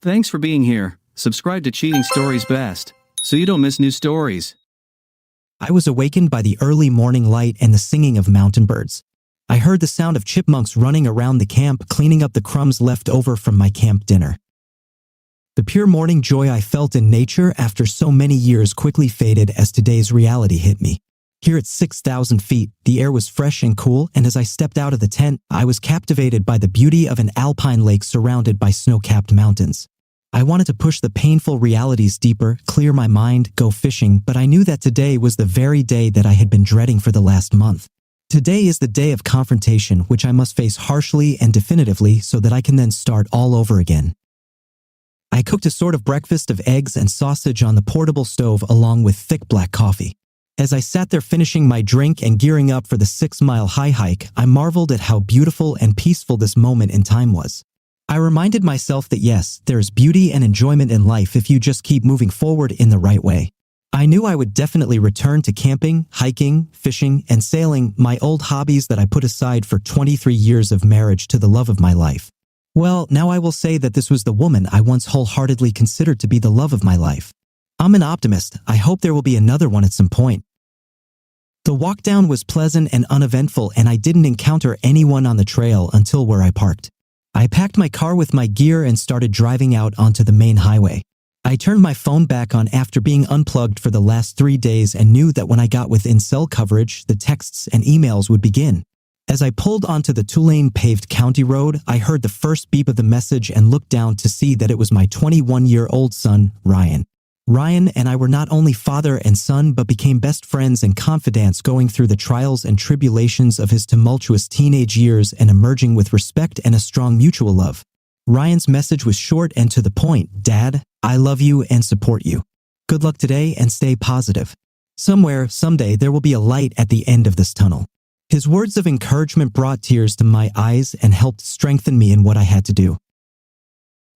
Thanks for being here. Subscribe to Cheating Stories Best, so you don't miss new stories. I was awakened by the early morning light and the singing of mountain birds. I heard the sound of chipmunks running around the camp, cleaning up the crumbs left over from my camp dinner. The pure morning joy I felt in nature after so many years quickly faded as today's reality hit me. Here at 6,000 feet, the air was fresh and cool, and as I stepped out of the tent, I was captivated by the beauty of an alpine lake surrounded by snow-capped mountains. I wanted to push the painful realities deeper, clear my mind, go fishing, but I knew that today was the very day that I had been dreading for the last month. Today is the day of confrontation, which I must face harshly and definitively so that I can then start all over again. I cooked a sort of breakfast of eggs and sausage on the portable stove along with thick black coffee. As I sat there finishing my drink and gearing up for the 6-mile high hike, I marveled at how beautiful and peaceful this moment in time was. I reminded myself that yes, there is beauty and enjoyment in life if you just keep moving forward in the right way. I knew I would definitely return to camping, hiking, fishing, and sailing, my old hobbies that I put aside for 23 years of marriage to the love of my life. Well, now I will say that this was the woman I once wholeheartedly considered to be the love of my life. I'm an optimist. I hope there will be another one at some point. The walk down was pleasant and uneventful, and I didn't encounter anyone on the trail until where I parked. I packed my car with my gear and started driving out onto the main highway. I turned my phone back on after being unplugged for the last 3 days and knew that when I got within cell coverage, the texts and emails would begin. As I pulled onto the 2-lane paved county road, I heard the first beep of the message and looked down to see that it was my 21-year-old son, Ryan. Ryan and I were not only father and son but became best friends and confidants going through the trials and tribulations of his tumultuous teenage years and emerging with respect and a strong mutual love. Ryan's message was short and to the point. Dad, I love you and support you. Good luck today and stay positive. Somewhere, someday, there will be a light at the end of this tunnel. His words of encouragement brought tears to my eyes and helped strengthen me in what I had to do.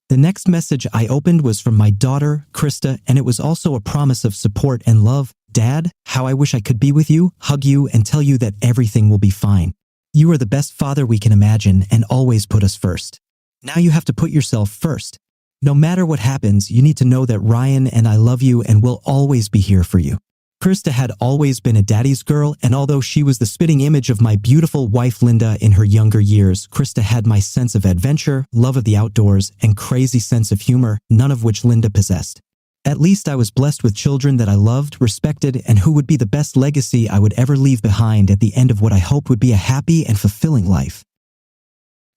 The next message I opened was from my daughter, Krista, and it was also a promise of support and love. Dad, how I wish I could be with you, hug you, and tell you that everything will be fine. You are the best father we can imagine and always put us first. Now you have to put yourself first. No matter what happens, you need to know that Ryan and I love you and will always be here for you. Krista had always been a daddy's girl, and although she was the spitting image of my beautiful wife Linda in her younger years, Krista had my sense of adventure, love of the outdoors, and crazy sense of humor, none of which Linda possessed. At least I was blessed with children that I loved, respected, and who would be the best legacy I would ever leave behind at the end of what I hope would be a happy and fulfilling life.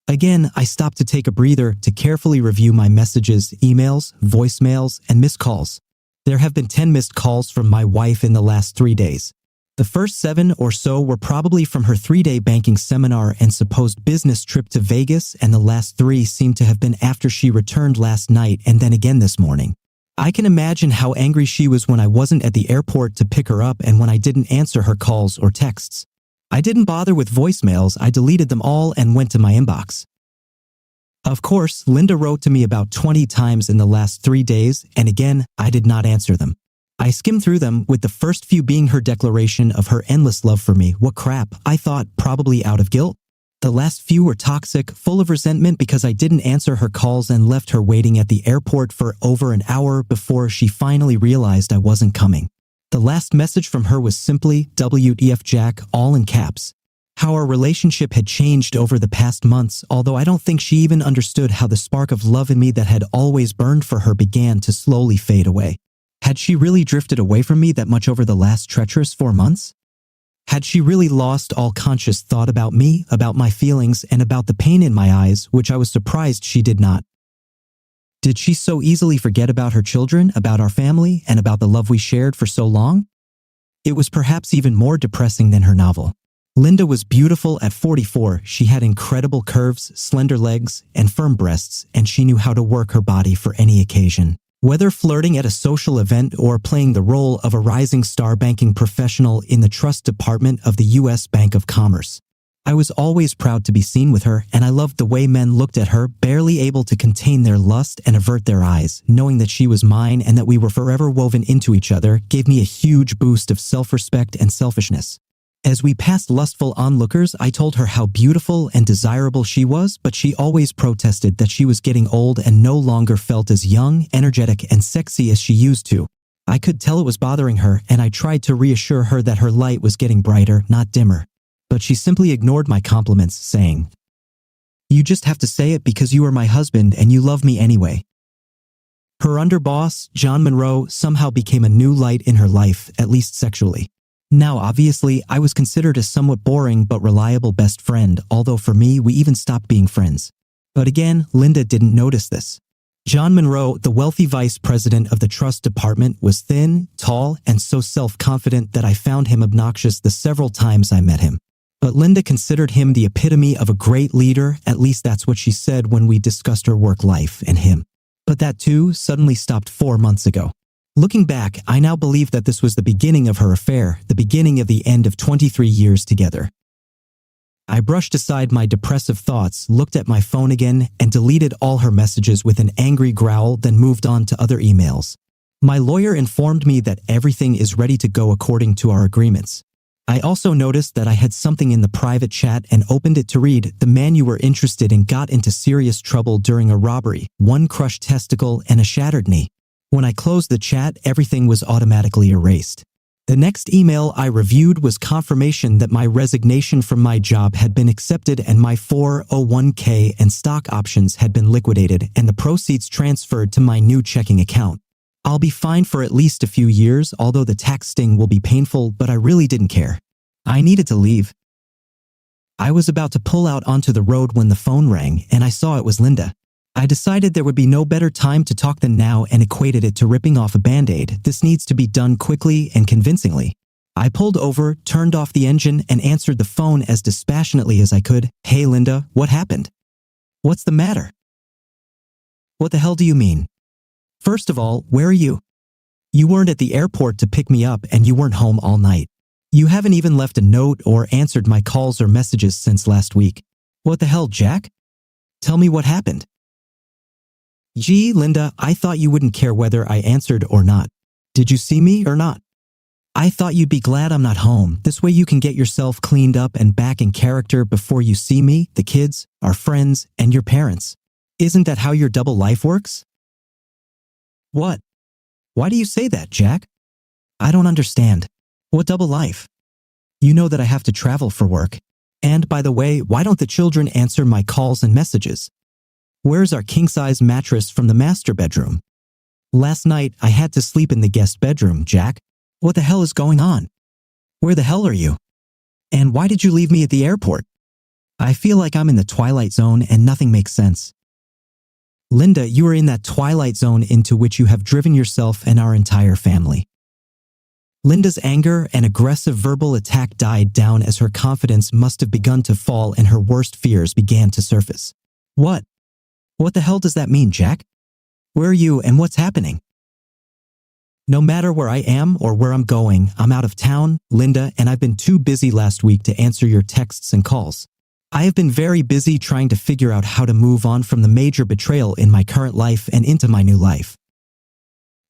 Again, I stopped to take a breather to carefully review my messages, emails, voicemails, and missed calls. There have been 10 missed calls from my wife in the last 3 days. The first 7 or so were probably from her 3-day banking seminar and supposed business trip to Vegas, and the last 3 seemed to have been after she returned last night and then again this morning. I can imagine how angry she was when I wasn't at the airport to pick her up and when I didn't answer her calls or texts. I didn't bother with voicemails. I deleted them all and went to my inbox. Of course, Linda wrote to me about 20 times in the last 3 days, and again, I did not answer them. I skimmed through them, with the first few being her declaration of her endless love for me. What crap, I thought, probably out of guilt. The last few were toxic, full of resentment because I didn't answer her calls and left her waiting at the airport for over an hour before she finally realized I wasn't coming. The last message from her was simply, WTF Jack, all in caps. How our relationship had changed over the past months, although I don't think she even understood how the spark of love in me that had always burned for her began to slowly fade away. Had she really drifted away from me that much over the last treacherous 4 months? Had she really lost all conscious thought about me, about my feelings, and about the pain in my eyes, which I was surprised she did not? Did she so easily forget about her children, about our family, and about the love we shared for so long? It was perhaps even more depressing than her novel. Linda was beautiful at 44. She had incredible curves, slender legs, and firm breasts, and she knew how to work her body for any occasion. Whether flirting at a social event or playing the role of a rising star banking professional in the trust department of the U.S. Bank of Commerce. I was always proud to be seen with her, and I loved the way men looked at her, barely able to contain their lust and avert their eyes. Knowing that she was mine and that we were forever woven into each other gave me a huge boost of self-respect and selfishness. As we passed lustful onlookers, I told her how beautiful and desirable she was, but she always protested that she was getting old and no longer felt as young, energetic, and sexy as she used to. I could tell it was bothering her, and I tried to reassure her that her light was getting brighter, not dimmer. But she simply ignored my compliments, saying, "You just have to say it because you are my husband and you love me anyway." Her underboss, John Monroe, somehow became a new light in her life, at least sexually. Now, obviously, I was considered a somewhat boring but reliable best friend, although for me, we even stopped being friends. But again, Linda didn't notice this. John Monroe, the wealthy vice president of the trust department, was thin, tall, and so self-confident that I found him obnoxious the several times I met him. But Linda considered him the epitome of a great leader, at least that's what she said when we discussed her work life and him. But that too suddenly stopped 4 months ago. Looking back, I now believe that this was the beginning of her affair, the beginning of the end of 23 years together. I brushed aside my depressive thoughts, looked at my phone again, and deleted all her messages with an angry growl, then moved on to other emails. My lawyer informed me that everything is ready to go according to our agreements. I also noticed that I had something in the private chat and opened it to read. The man you were interested in got into serious trouble during a robbery, one crushed testicle and a shattered knee. When I closed the chat, everything was automatically erased. The next email I reviewed was confirmation that my resignation from my job had been accepted and my 401k and stock options had been liquidated and the proceeds transferred to my new checking account. I'll be fine for at least a few years, although the tax sting will be painful, but I really didn't care. I needed to leave. I was about to pull out onto the road when the phone rang and I saw it was Linda. I decided there would be no better time to talk than now and equated it to ripping off a band-aid. This needs to be done quickly and convincingly. I pulled over, turned off the engine, and answered the phone as dispassionately as I could. "Hey Linda, what happened? What's the matter?" "What the hell do you mean? First of all, where are you? You weren't at the airport to pick me up and you weren't home all night. You haven't even left a note or answered my calls or messages since last week. What the hell, Jack? Tell me what happened." "Gee, Linda, I thought you wouldn't care whether I answered or not. Did you see me or not? I thought you'd be glad I'm not home. This way you can get yourself cleaned up and back in character before you see me, the kids, our friends, and your parents. Isn't that how your double life works?" "What? Why do you say that, Jack? I don't understand. What double life? You know that I have to travel for work. And by the way, why don't the children answer my calls and messages? Where's our king-size mattress from the master bedroom? Last night, I had to sleep in the guest bedroom, Jack. What the hell is going on? Where the hell are you? And why did you leave me at the airport? I feel like I'm in the twilight zone and nothing makes sense." "Linda, you are in that twilight zone into which you have driven yourself and our entire family." Linda's anger and aggressive verbal attack died down as her confidence must have begun to fall and her worst fears began to surface. What? What the hell does that mean, Jack? Where are you and what's happening?" "No matter where I am or where I'm going, I'm out of town, Linda, and I've been too busy last week to answer your texts and calls. I have been very busy trying to figure out how to move on from the major betrayal in my current life and into my new life."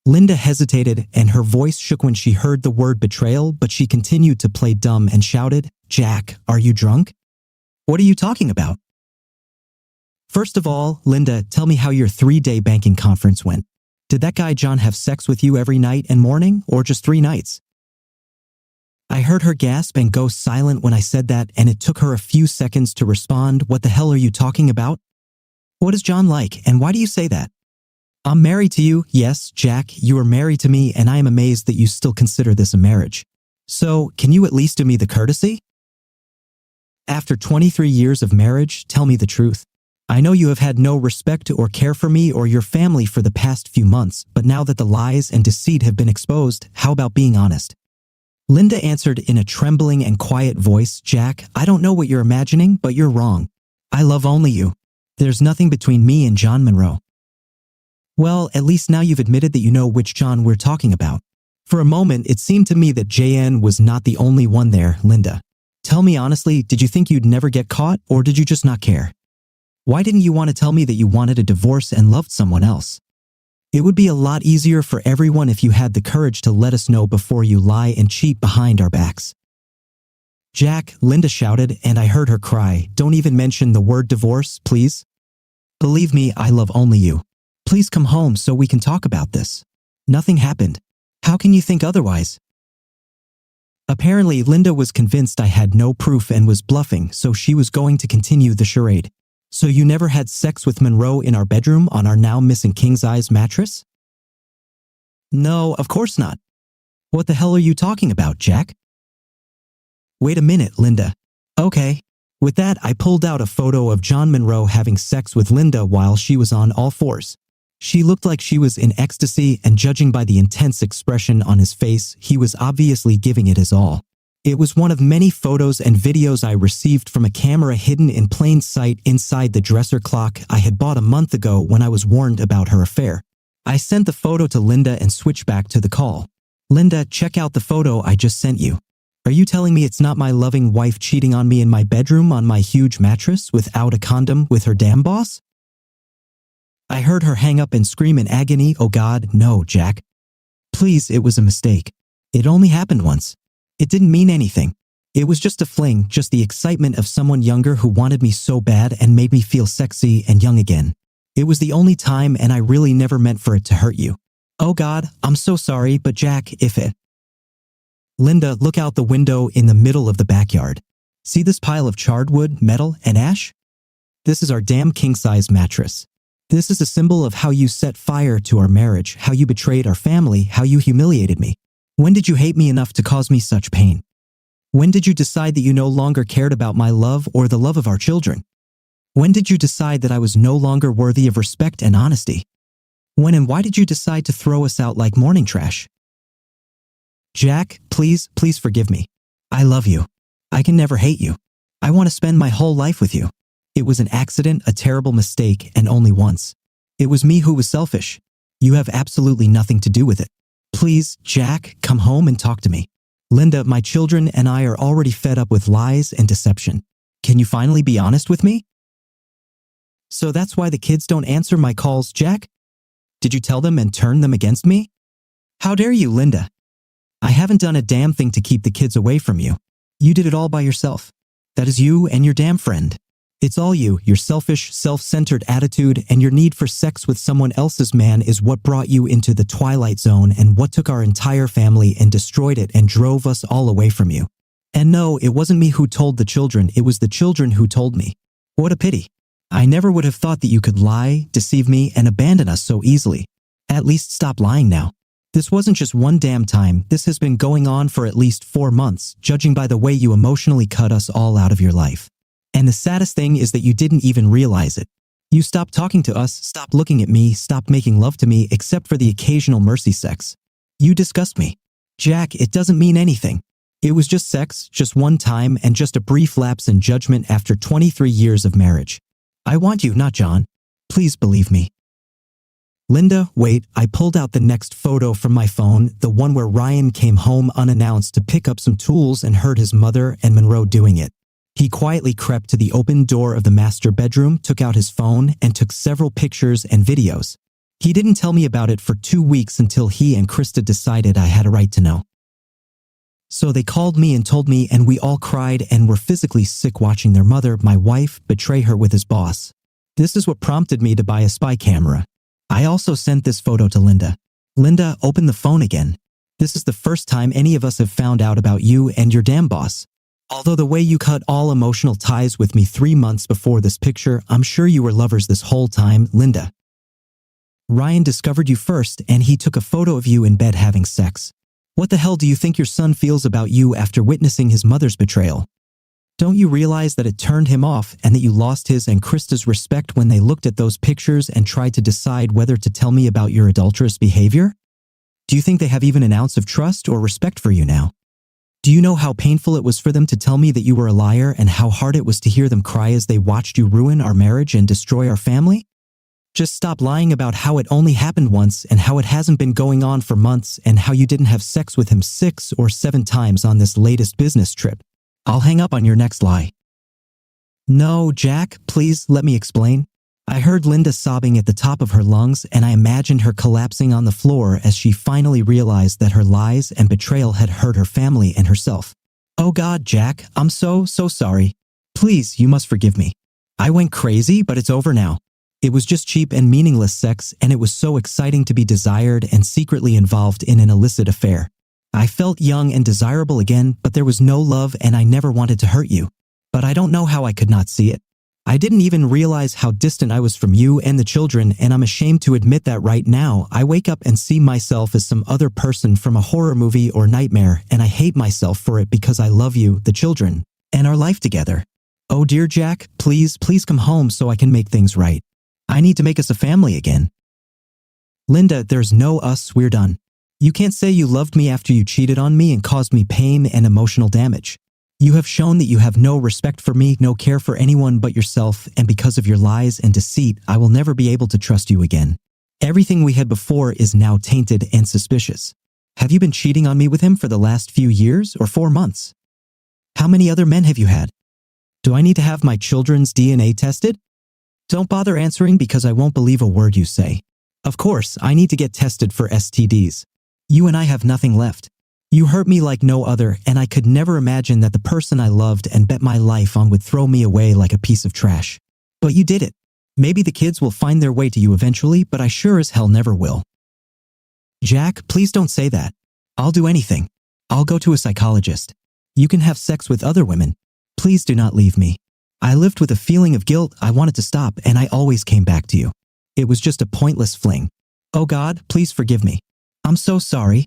Linda hesitated and her voice shook when she heard the word betrayal, but she continued to play dumb and shouted, "Jack, are you drunk? What are you talking about? First of all, Linda, tell me how your 3-day banking conference went. Did that guy John have sex with you every night and morning, or just 3 nights? I heard her gasp and go silent when I said that, and it took her a few seconds to respond. "What the hell are you talking about? What is John like, and why do you say that? I'm married to you. Yes, Jack, you are married to me, and I am amazed that you still consider this a marriage. So, can you at least do me the courtesy? After 23 years of marriage, tell me the truth. I know you have had no respect or care for me or your family for the past few months, but now that the lies and deceit have been exposed, how about being honest?" Linda answered in a trembling and quiet voice, "Jack, I don't know what you're imagining, but you're wrong. I love only you. There's nothing between me and John Monroe." "Well, at least now you've admitted that you know which John we're talking about. For a moment, it seemed to me that JN was not the only one there, Linda. Tell me honestly, did you think you'd never get caught, or did you just not care? Why didn't you want to tell me that you wanted a divorce and loved someone else? It would be a lot easier for everyone if you had the courage to let us know before you lie and cheat behind our backs." Jack, Linda shouted, and I heard her cry, "Don't even mention the word divorce, please. Believe me, I love only you. Please come home so we can talk about this. Nothing happened. How can you think otherwise?" Apparently, Linda was convinced I had no proof and was bluffing, so she was going to continue the charade. "So you never had sex with Monroe in our bedroom on our now missing king-size mattress?" "No, of course not. What the hell are you talking about, Jack?" "Wait a minute, Linda. Okay." With that, I pulled out a photo of John Monroe having sex with Linda while she was on all fours. She looked like she was in ecstasy, and judging by the intense expression on his face, he was obviously giving it his all. It was one of many photos and videos I received from a camera hidden in plain sight inside the dresser clock I had bought a month ago when I was warned about her affair. I sent the photo to Linda and switched back to the call. "Linda, check out the photo I just sent you. Are you telling me it's not my loving wife cheating on me in my bedroom on my huge mattress without a condom with her damn boss?" I heard her hang up and scream in agony, "Oh God, no, Jack. Please, it was a mistake. It only happened once. It didn't mean anything. It was just a fling, just the excitement of someone younger who wanted me so bad and made me feel sexy and young again. It was the only time, and I really never meant for it to hurt you. Oh God, I'm so sorry, but Jack, if it..." "Linda, look out the window in the middle of the backyard. See this pile of charred wood, metal, and ash? This is our damn king-size mattress. This is a symbol of how you set fire to our marriage, how you betrayed our family, how you humiliated me. When did you hate me enough to cause me such pain? When did you decide that you no longer cared about my love or the love of our children? When did you decide that I was no longer worthy of respect and honesty? When and why did you decide to throw us out like morning trash? Jack, please forgive me. I love you. I can never hate you. I want to spend my whole life with you. It was an accident, a terrible mistake, and only once. It was me who was selfish. You have absolutely nothing to do with it. Please, Jack, come home and talk to me. Linda, my children and I are already fed up with lies and deception. Can you finally be honest with me?" "So that's why the kids don't answer my calls, Jack? Did you tell them and turn them against me? How dare you, Linda? I haven't done a damn thing to keep the kids away from you. You did it all by yourself. That is you and your damn friend. It's all you, your selfish, self-centered attitude, and your need for sex with someone else's man is what brought you into the twilight zone and what took our entire family and destroyed it and drove us all away from you. And no, it wasn't me who told the children, it was the children who told me. What a pity. I never would have thought that you could lie, deceive me, and abandon us so easily. At least stop lying now. This wasn't just one damn time, this has been going on for at least 4 months, judging by the way you emotionally cut us all out of your life. And the saddest thing is that you didn't even realize it. You stopped talking to us, stopped looking at me, stopped making love to me except for the occasional mercy sex. You disgust me. Jack, it doesn't mean anything. It was just sex, just one time, and just a brief lapse in judgment after 23 years of marriage. I want you, not John. Please believe me." Linda, wait, I pulled out the next photo from my phone, the one where Ryan came home unannounced to pick up some tools and heard his mother and Monroe doing it. He quietly crept to the open door of the master bedroom, took out his phone, and took several pictures and videos. He didn't tell me about it for 2 weeks until he and Krista decided I had a right to know. So they called me and told me, and we all cried and were physically sick watching their mother, my wife, betray her with his boss. This is what prompted me to buy a spy camera. I also sent this photo to Linda. Linda, open the phone again. This is the first time any of us have found out about you and your damn boss. Although the way you cut all emotional ties with me 3 months before this picture, I'm sure you were lovers this whole time, Linda. Ryan discovered you first, and he took a photo of you in bed having sex. What the hell do you think your son feels about you after witnessing his mother's betrayal? Don't you realize that it turned him off and that you lost his and Krista's respect when they looked at those pictures and tried to decide whether to tell me about your adulterous behavior? Do you think they have even an ounce of trust or respect for you now? Do you know how painful it was for them to tell me that you were a liar and how hard it was to hear them cry as they watched you ruin our marriage and destroy our family? Just stop lying about how it only happened once and how it hasn't been going on for months and how you didn't have sex with him 6 or 7 times on this latest business trip. I'll hang up on your next lie. No, Jack, please let me explain. I heard Linda sobbing at the top of her lungs, and I imagined her collapsing on the floor as she finally realized that her lies and betrayal had hurt her family and herself. Oh God, Jack, I'm so sorry. Please, you must forgive me. I went crazy, but it's over now. It was just cheap and meaningless sex, and it was so exciting to be desired and secretly involved in an illicit affair. I felt young and desirable again, but there was no love and I never wanted to hurt you. But I don't know how I could not see it. I didn't even realize how distant I was from you and the children, and I'm ashamed to admit that right now I wake up and see myself as some other person from a horror movie or nightmare, and I hate myself for it because I love you, the children, and our life together. Oh dear Jack, please come home so I can make things right. I need to make us a family again. Linda, there's no us, we're done. You can't say you loved me after you cheated on me and caused me pain and emotional damage. You have shown that you have no respect for me, no care for anyone but yourself, and because of your lies and deceit, I will never be able to trust you again. Everything we had before is now tainted and suspicious. Have you been cheating on me with him for the last few years or 4 months? How many other men have you had? Do I need to have my children's DNA tested? Don't bother answering because I won't believe a word you say. Of course, I need to get tested for STDs. You and I have nothing left. You hurt me like no other, and I could never imagine that the person I loved and bet my life on would throw me away like a piece of trash. But you did it. Maybe the kids will find their way to you eventually, but I sure as hell never will. Jack, please don't say that. I'll do anything. I'll go to a psychologist. You can have sex with other women. Please do not leave me. I lived with a feeling of guilt. I wanted to stop, and I always came back to you. It was just a pointless fling. Oh God, please forgive me. I'm so sorry.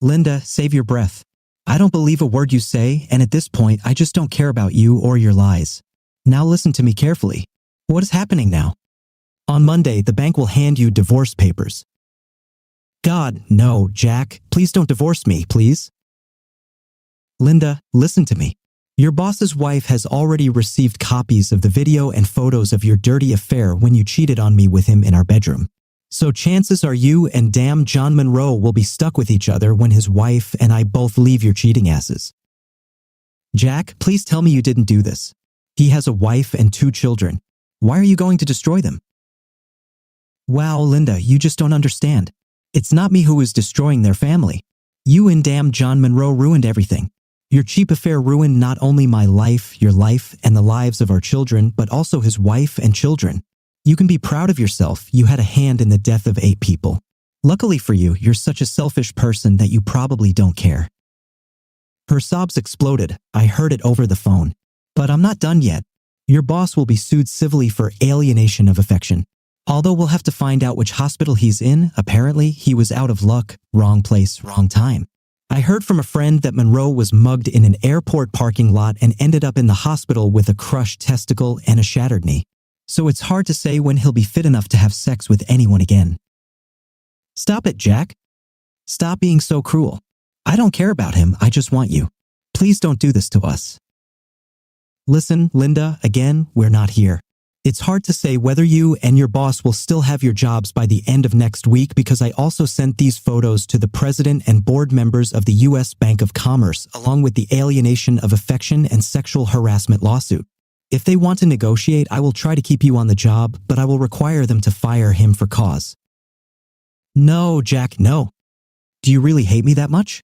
Linda, save your breath. I don't believe a word you say, and at this point, I just don't care about you or your lies. Now listen to me carefully. What is happening now? On Monday, the bank will hand you divorce papers. God, no, Jack. Please don't divorce me, please. Linda, listen to me. Your boss's wife has already received copies of the video and photos of your dirty affair when you cheated on me with him in our bedroom. So chances are you and damn John Monroe will be stuck with each other when his wife and I both leave your cheating asses. Jack, please tell me you didn't do this. He has a wife and 2 children. Why are you going to destroy them? Wow, Linda, you just don't understand. It's not me who is destroying their family. You and damn John Monroe ruined everything. Your cheap affair ruined not only my life, your life, and the lives of our children, but also his wife and children. You can be proud of yourself. You had a hand in the death of 8 people. Luckily for you, you're such a selfish person that you probably don't care. Her sobs exploded. I heard it over the phone. But I'm not done yet. Your boss will be sued civilly for alienation of affection. Although we'll have to find out which hospital he's in, apparently he was out of luck, wrong place, wrong time. I heard from a friend that Monroe was mugged in an airport parking lot and ended up in the hospital with a crushed testicle and a shattered knee. So it's hard to say when he'll be fit enough to have sex with anyone again. Stop it, Jack. Stop being so cruel. I don't care about him, I just want you. Please don't do this to us. Listen, Linda, again, we're not here. It's hard to say whether you and your boss will still have your jobs by the end of next week because I also sent these photos to the president and board members of the U.S. Bank of Commerce along with the alienation of affection and sexual harassment lawsuit. If they want to negotiate, I will try to keep you on the job, but I will require them to fire him for cause. No, Jack, no. Do you really hate me that much?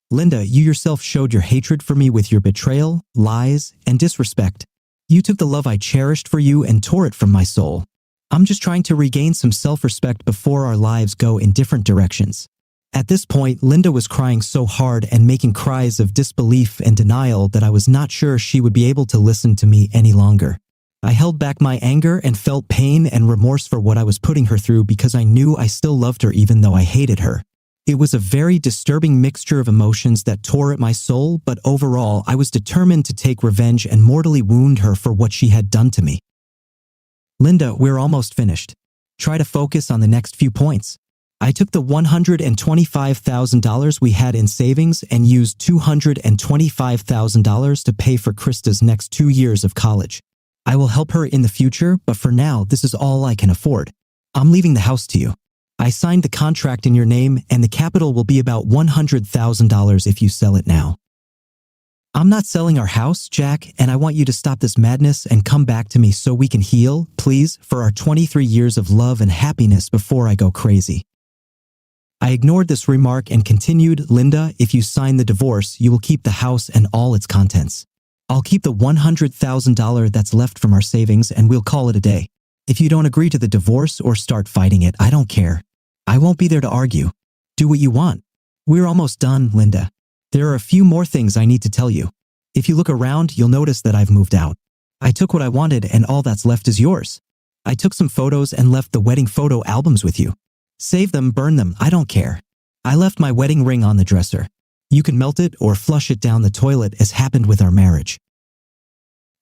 Linda, you yourself showed your hatred for me with your betrayal, lies, and disrespect. You took the love I cherished for you and tore it from my soul. I'm just trying to regain some self-respect before our lives go in different directions. At this point, Linda was crying so hard and making cries of disbelief and denial that I was not sure she would be able to listen to me any longer. I held back my anger and felt pain and remorse for what I was putting her through because I knew I still loved her even though I hated her. It was a very disturbing mixture of emotions that tore at my soul, but overall, I was determined to take revenge and mortally wound her for what she had done to me. Linda, we're almost finished. Try to focus on the next few points. I took the $125,000 we had in savings and used $225,000 to pay for Krista's next 2 years of college. I will help her in the future, but for now, this is all I can afford. I'm leaving the house to you. I signed the contract in your name, and the capital will be about $100,000 if you sell it now. I'm not selling our house, Jack, and I want you to stop this madness and come back to me so we can heal, please, for our 23 years of love and happiness before I go crazy. I ignored this remark and continued, Linda, if you sign the divorce, you will keep the house and all its contents. I'll keep the $100,000 that's left from our savings and we'll call it a day. If you don't agree to the divorce or start fighting it, I don't care. I won't be there to argue. Do what you want. We're almost done, Linda. There are a few more things I need to tell you. If you look around, you'll notice that I've moved out. I took what I wanted and all that's left is yours. I took some photos and left the wedding photo albums with you. Save them, burn them, I don't care. I left my wedding ring on the dresser. You can melt it or flush it down the toilet as happened with our marriage.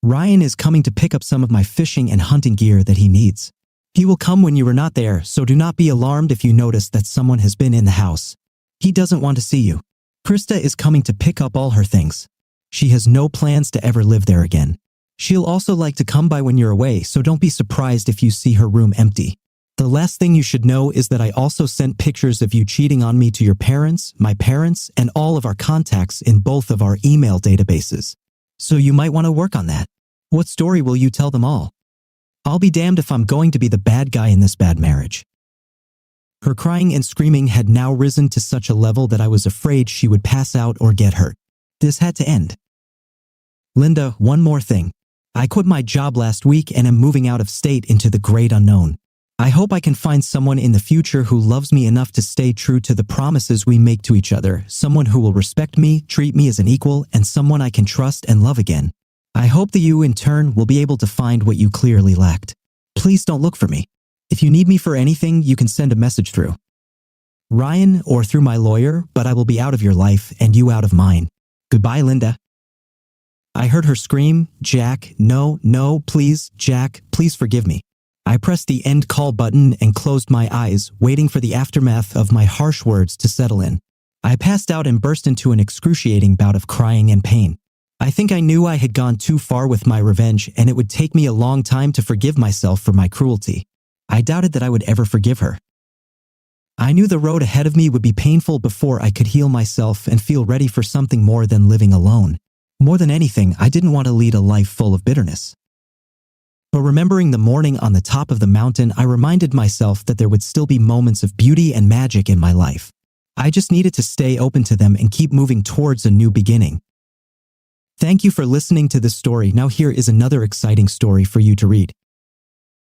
Ryan is coming to pick up some of my fishing and hunting gear that he needs. He will come when you are not there, so do not be alarmed if you notice that someone has been in the house. He doesn't want to see you. Krista is coming to pick up all her things. She has no plans to ever live there again. She'll also like to come by when you're away, so don't be surprised if you see her room empty. The last thing you should know is that I also sent pictures of you cheating on me to your parents, my parents, and all of our contacts in both of our email databases. So you might want to work on that. What story will you tell them all? I'll be damned if I'm going to be the bad guy in this bad marriage. Her crying and screaming had now risen to such a level that I was afraid she would pass out or get hurt. This had to end. Linda, one more thing. I quit my job last week and am moving out of state into the great unknown. I hope I can find someone in the future who loves me enough to stay true to the promises we make to each other, someone who will respect me, treat me as an equal, and someone I can trust and love again. I hope that you, in turn, will be able to find what you clearly lacked. Please don't look for me. If you need me for anything, you can send a message through Ryan or through my lawyer, but I will be out of your life and you out of mine. Goodbye, Linda. I heard her scream, Jack, no, please, Jack, please forgive me. I pressed the end call button and closed my eyes, waiting for the aftermath of my harsh words to settle in. I passed out and burst into an excruciating bout of crying and pain. I think I knew I had gone too far with my revenge and it would take me a long time to forgive myself for my cruelty. I doubted that I would ever forgive her. I knew the road ahead of me would be painful before I could heal myself and feel ready for something more than living alone. More than anything, I didn't want to lead a life full of bitterness. But remembering the morning on the top of the mountain, I reminded myself that there would still be moments of beauty and magic in my life. I just needed to stay open to them and keep moving towards a new beginning. Thank you for listening to this story. Now here is another exciting story for you to read.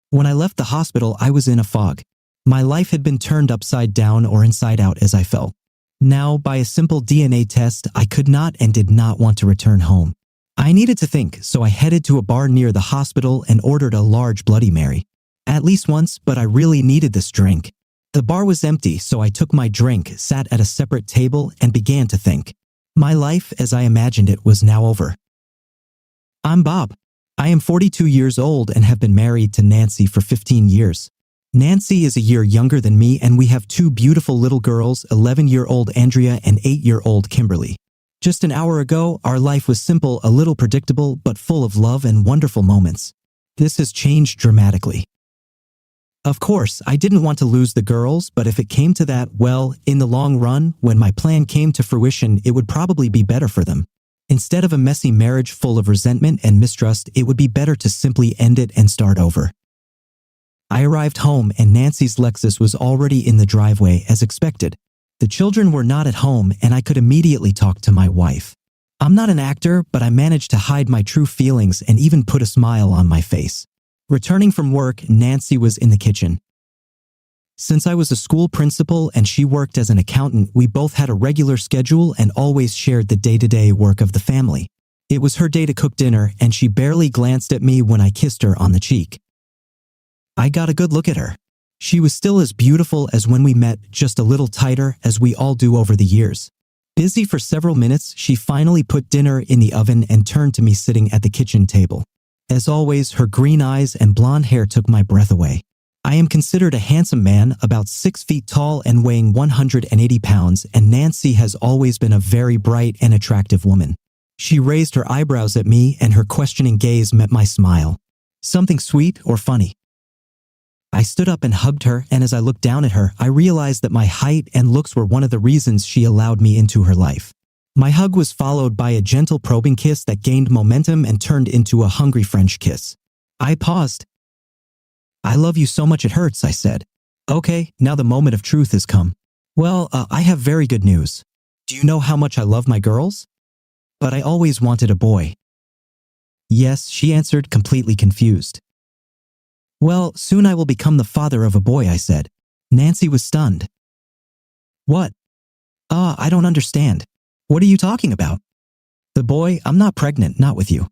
When I left the hospital, I was in a fog. My life had been turned upside down or inside out as I felt. Now, by a simple DNA test, I could not and did not want to return home. I needed to think, so I headed to a bar near the hospital and ordered a large Bloody Mary. At least once, but I really needed this drink. The bar was empty, so I took my drink, sat at a separate table, and began to think. My life, as I imagined it, was now over. I'm Bob. I am 42 years old and have been married to Nancy for 15 years. Nancy is a year younger than me, and we have two beautiful little girls, 11-year-old Andrea and 8-year-old Kimberly. Just an hour ago, our life was simple, a little predictable, but full of love and wonderful moments. This has changed dramatically. Of course, I didn't want to lose the girls, but if it came to that, well, in the long run, when my plan came to fruition, it would probably be better for them. Instead of a messy marriage full of resentment and mistrust, it would be better to simply end it and start over. I arrived home and Nancy's Lexus was already in the driveway as expected. The children were not at home and I could immediately talk to my wife. I'm not an actor, but I managed to hide my true feelings and even put a smile on my face. Returning from work, Nancy was in the kitchen. Since I was a school principal and she worked as an accountant, we both had a regular schedule and always shared the day-to-day work of the family. It was her day to cook dinner and she barely glanced at me when I kissed her on the cheek. I got a good look at her. She was still as beautiful as when we met, just a little tighter, as we all do over the years. Busy for several minutes, she finally put dinner in the oven and turned to me sitting at the kitchen table. As always, her green eyes and blonde hair took my breath away. I am considered a handsome man, about 6 feet tall and weighing 180 pounds, and Nancy has always been a very bright and attractive woman. She raised her eyebrows at me and her questioning gaze met my smile. Something sweet or funny? I stood up and hugged her, and as I looked down at her, I realized that my height and looks were one of the reasons she allowed me into her life. My hug was followed by a gentle probing kiss that gained momentum and turned into a hungry French kiss. I paused. I love you so much it hurts, I said. Okay, now the moment of truth has come. Well, I have very good news. Do you know how much I love my girls? But I always wanted a boy. Yes, she answered, completely confused. Well, soon I will become the father of a boy, I said. Nancy was stunned. What? I don't understand. What are you talking about? The boy, I'm not pregnant, not with you.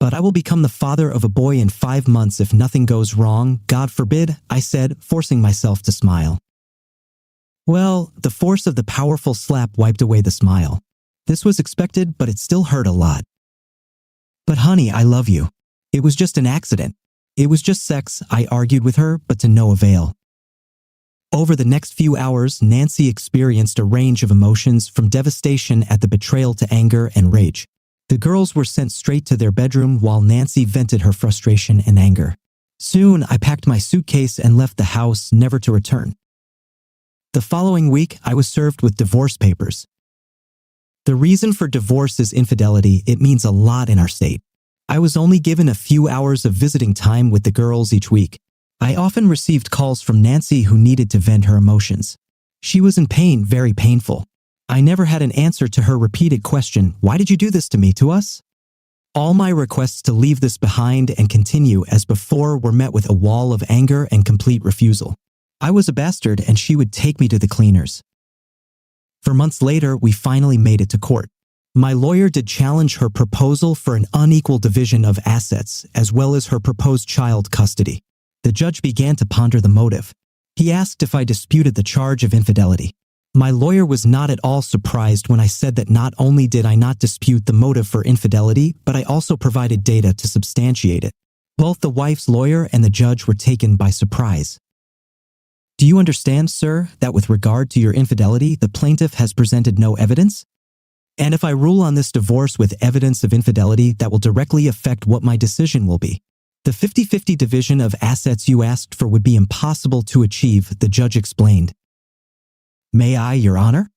But I will become the father of a boy in 5 months if nothing goes wrong, God forbid, I said, forcing myself to smile. Well, the force of the powerful slap wiped away the smile. This was expected, but it still hurt a lot. But honey, I love you. It was just an accident. It was just sex, I argued with her, but to no avail. Over the next few hours, Nancy experienced a range of emotions from devastation at the betrayal to anger and rage. The girls were sent straight to their bedroom while Nancy vented her frustration and anger. Soon, I packed my suitcase and left the house, never to return. The following week, I was served with divorce papers. The reason for divorce is infidelity. It means a lot in our state. I was only given a few hours of visiting time with the girls each week. I often received calls from Nancy who needed to vent her emotions. She was in pain, very painful. I never had an answer to her repeated question, why did you do this to me, to us? All my requests to leave this behind and continue as before were met with a wall of anger and complete refusal. I was a bastard and she would take me to the cleaners. For months later, we finally made it to court. My lawyer did challenge her proposal for an unequal division of assets as well as her proposed child custody. The judge began to ponder the motive. He asked if I disputed the charge of infidelity. My lawyer was not at all surprised when I said that not only did I not dispute the motive for infidelity, but I also provided data to substantiate it. Both the wife's lawyer and the judge were taken by surprise. Do you understand, sir, that with regard to your infidelity, the plaintiff has presented no evidence? And if I rule on this divorce with evidence of infidelity, that will directly affect what my decision will be. The 50-50 division of assets you asked for would be impossible to achieve, the judge explained. May I, Your Honor?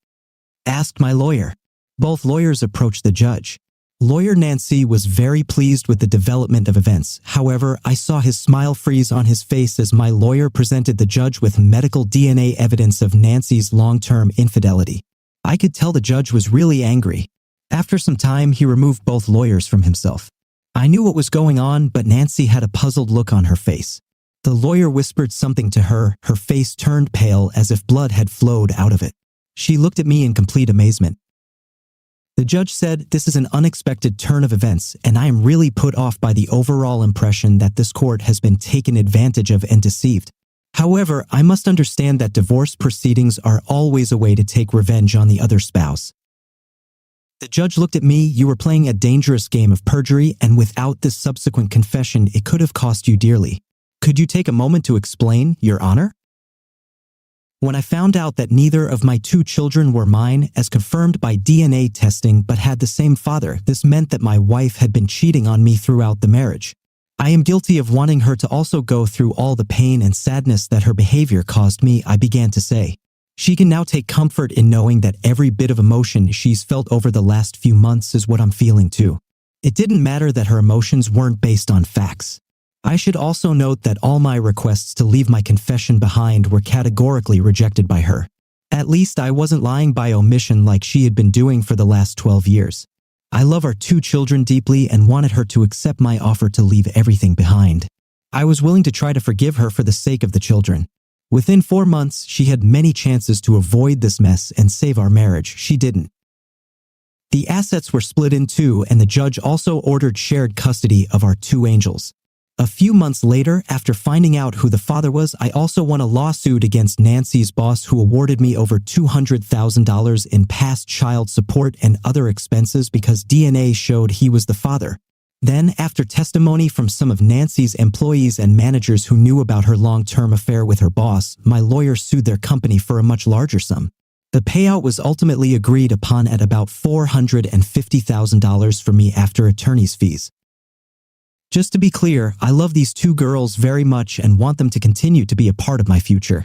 Asked my lawyer. Both lawyers approached the judge. Lawyer Nancy was very pleased with the development of events. However, I saw his smile freeze on his face as my lawyer presented the judge with medical DNA evidence of Nancy's long-term infidelity. I could tell the judge was really angry. After some time, he removed both lawyers from himself. I knew what was going on, but Nancy had a puzzled look on her face. The lawyer whispered something to her. Her face turned pale as if blood had flowed out of it. She looked at me in complete amazement. The judge said, "This is an unexpected turn of events, and I am really put off by the overall impression that this court has been taken advantage of and deceived. However, I must understand that divorce proceedings are always a way to take revenge on the other spouse." The judge looked at me. "You were playing a dangerous game of perjury, and without this subsequent confession, it could have cost you dearly. Could you take a moment to explain, Your Honor?" When I found out that neither of my 2 children were mine, as confirmed by DNA testing, but had the same father, this meant that my wife had been cheating on me throughout the marriage. I am guilty of wanting her to also go through all the pain and sadness that her behavior caused me, I began to say. She can now take comfort in knowing that every bit of emotion she's felt over the last few months is what I'm feeling too. It didn't matter that her emotions weren't based on facts. I should also note that all my requests to leave my confession behind were categorically rejected by her. At least I wasn't lying by omission like she had been doing for the last 12 years. I love our 2 children deeply and wanted her to accept my offer to leave everything behind. I was willing to try to forgive her for the sake of the children. Within 4 months, she had many chances to avoid this mess and save our marriage. She didn't. The assets were split in 2, and the judge also ordered shared custody of our 2 angels. A few months later, after finding out who the father was, I also won a lawsuit against Nancy's boss, who awarded me over $200,000 in past child support and other expenses because DNA showed he was the father. Then, after testimony from some of Nancy's employees and managers who knew about her long-term affair with her boss, my lawyer sued their company for a much larger sum. The payout was ultimately agreed upon at about $450,000 for me after attorney's fees. Just to be clear, I love these 2 girls very much and want them to continue to be a part of my future.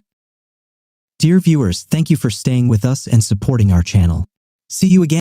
Dear viewers, thank you for staying with us and supporting our channel. See you again.